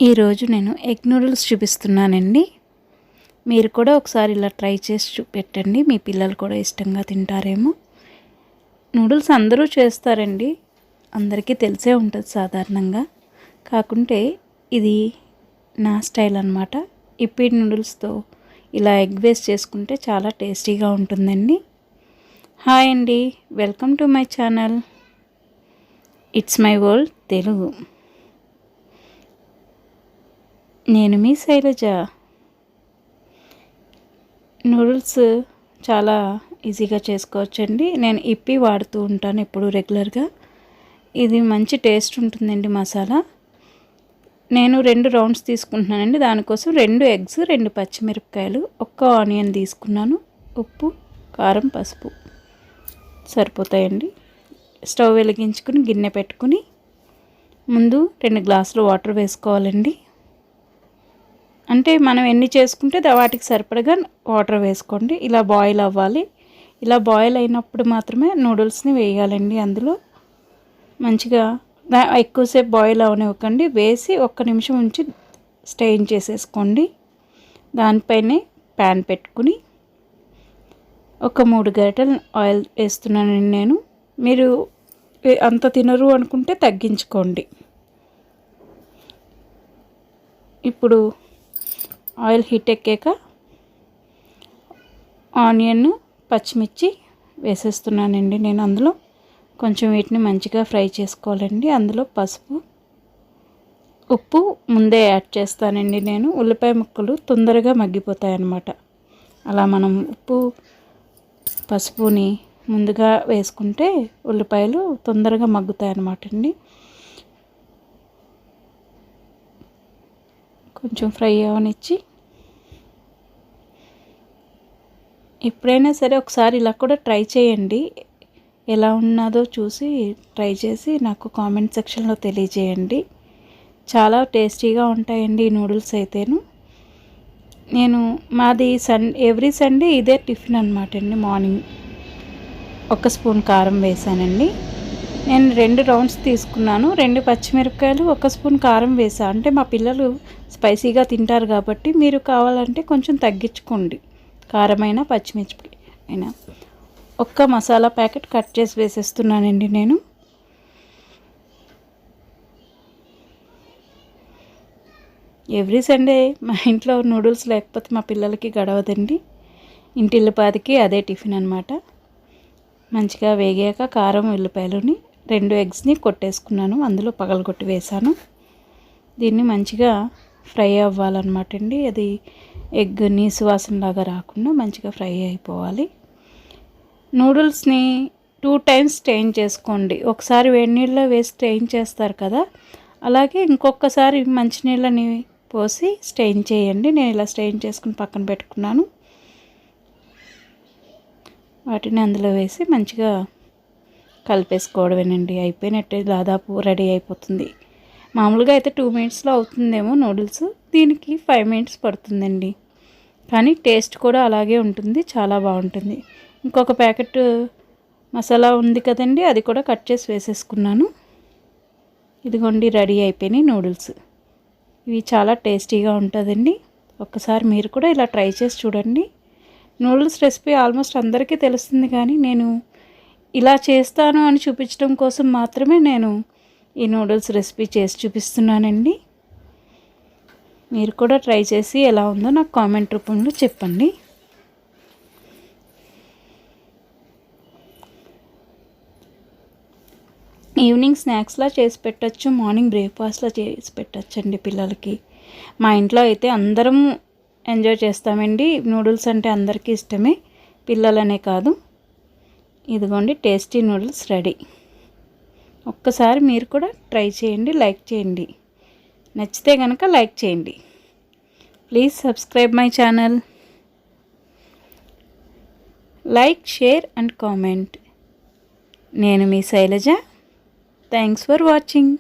ఈరోజు నేను egg noodles చూపిస్తున్నానండి. మీరు కూడా ఒకసారి ఇలా ట్రై చేసి చూపెట్టండి. మీ పిల్లలు కూడా ఇష్టంగా తింటారేమో. నూడిల్స్ అందరూ చేస్తారండి, అందరికీ తెలిసే ఉంటుంది సాధారణంగా. కాకుంటే ఇది నా స్టైల్ అన్నమాట. ఇప్పీ నూడిల్స్తో ఇలా ఎగ్ వేస్ట్ చేసుకుంటే చాలా టేస్టీగా ఉంటుందండి. హాయ్ అండి, welcome to my channel. It's my world Telugu. నేను మీ శైలజ. నూడిల్స్ చాలా ఈజీగా చేసుకోవచ్చండి. నేను ఇప్పి వాడుతూ ఉంటాను ఎప్పుడు రెగ్యులర్గా. ఇది మంచి టేస్ట్ ఉంటుందండి మసాలా. నేను 2 రౌండ్స్ తీసుకుంటున్నానండి. దానికోసం 2 ఎగ్స్, 2 పచ్చిమిరపకాయలు, 1 ఆనియన్ తీసుకున్నాను. ఉప్పు, కారం, పసుపు సరిపోతాయండి. స్టవ్ వెలిగించుకుని గిన్నె పెట్టుకుని ముందు 2 గ్లాసులు వాటర్ వేసుకోవాలండి. అంటే మనం ఎన్ని చేసుకుంటే వాటికి సరిపడగా వాటర్ వేసుకోండి. ఇలా బాయిల్ అవ్వాలి. ఇలా బాయిల్ అయినప్పుడు మాత్రమే నూడిల్స్ని వేయాలండి. అందులో మంచిగా ఎక్కువసేపు బాయిల్ అవనివ్వకండి. వేసి 1 నిమిషం ఉంచి స్టెయిన్ చేసేసుకోండి. దానిపైనే ప్యాన్ పెట్టుకుని ఒక 3 గరిటెలు ఆయిల్ వేస్తున్నానండి నేను. మీరు అంత తినరు అనుకుంటే తగ్గించుకోండి. ఇప్పుడు ఆయిల్ హీట్ ఎక్కాక ఆనియన్, పచ్చిమిర్చి వేసేస్తున్నానండి నేను. అందులో కొంచెం వీటిని మంచిగా ఫ్రై చేసుకోవాలండి. అందులో పసుపు, ఉప్పు ముందే యాడ్ చేస్తానండి నేను. ఉల్లిపాయ ముక్కలు తొందరగా మగ్గిపోతాయి అన్నమాట. అలా మనం ఉప్పు, పసుపుని ముందుగా వేసుకుంటే ఉల్లిపాయలు తొందరగా మగ్గుతాయి అన్నమాట అండి. కొంచెం ఫ్రై అవనిచ్చి, ఎప్పుడైనా సరే ఒకసారి ఇలా కూడా ట్రై చేయండి. ఎలా ఉన్నదో చూసి ట్రై చేసి నాకు కామెంట్ సెక్షన్లో తెలియజేయండి. చాలా టేస్టీగా ఉంటాయండి ఈ నూడిల్స్ అయితేను. నేను మాది ఎవ్రీ సండే ఇదే టిఫిన్ అనమాట అండి. మార్నింగ్ 1 స్పూన్ కారం వేసానండి. నేను 2 రౌండ్స్ తీసుకున్నాను. 2 పచ్చిమిరపకాయలు, 1 స్పూన్ కారం వేసా. అంటే మా పిల్లలు స్పైసీగా తింటారు కాబట్టి మీరు కావాలంటే కొంచెం తగ్గించుకోండి. కారమైన, పచ్చిమిర్చి అయినా. 1 మసాలా ప్యాకెట్ కట్ చేసి వేసేస్తున్నానండి నేను. ఎవ్రీ సండే మా ఇంట్లో నూడిల్స్ లేకపోతే మా పిల్లలకి గడవదండి. ఇంటిల్లిపాదికి అదే టిఫిన్ అనమాట. మంచిగా వేగాక కారం, ఉల్లిపాయలని 2 ఎగ్స్ని కొట్టేసుకున్నాను. అందులో పగలగొట్టి వేసాను. దీన్ని మంచిగా ఫ్రై అవ్వాలన్నమాట అండి. అది ఎగ్ నీసు వాసనలాగా రాకుండా మంచిగా ఫ్రై అయిపోవాలి. నూడిల్స్ని 2 టైమ్స్ స్టెయిన్ చేసుకోండి. ఒకసారి వేడి నీళ్ళలో వేసి స్టెయిన్ చేస్తారు కదా, అలాగే ఇంకొకసారి మంచినీళ్ళని పోసి స్టెయిన్ చేయండి. నేను ఇలా స్టెయిన్ చేసుకుని పక్కన పెట్టుకున్నాను. వాటిని అందులో వేసి మంచిగా కలిపేసుకోవడమేనండి. అయిపోయినట్టే, దాదాపు రెడీ అయిపోతుంది. మామూలుగా అయితే 2 మినిట్స్లో అవుతుందేమో నూడిల్స్. దీనికి 5 మినిట్స్ పడుతుందండి. కానీ టేస్ట్ కూడా అలాగే ఉంటుంది, చాలా బాగుంటుంది. ఇంకొక ప్యాకెట్ మసాలా ఉంది కదండి, అది కూడా కట్ చేసి వేసేసుకున్నాను. ఇదిగోండి, రెడీ అయిపోయినాయి నూడిల్స్. ఇవి చాలా టేస్టీగా ఉంటుందండి. ఒక్కసారి మీరు కూడా ఇలా ట్రై చేసి చూడండి. నూడిల్స్ రెసిపీ ఆల్మోస్ట్ అందరికీ తెలుస్తుంది, కానీ నేను ఇలా చేస్తాను అని చూపించడం కోసం మాత్రమే నేను ఈ నూడిల్స్ రెసిపీ చేసి చూపిస్తున్నానండి. మీరు కూడా ట్రై చేసి ఎలా ఉందో నాకు కామెంట్ రూపంలో చెప్పండి. ఈవినింగ్ స్నాక్స్లా చేసి పెట్టచ్చు, మార్నింగ్ బ్రేక్ఫాస్ట్లా చేసి పెట్టచ్చండి పిల్లలకి. మా ఇంట్లో అయితే అందరం ఎంజాయ్ చేస్తామండి. నూడిల్స్ అంటే అందరికీ ఇష్టమే, పిల్లలనే కాదు. ఇదిగోండి, టేస్టీ నూడిల్స్ రెడీ. ఒక్కసారి మీరు కూడా ట్రై చేయండి, లైక్ చేయండి. నచ్చితే కనుక లైక్ చేయండి. Please subscribe my channel. Like, share and comment. నేను మీ శైలజ. Thanks for watching.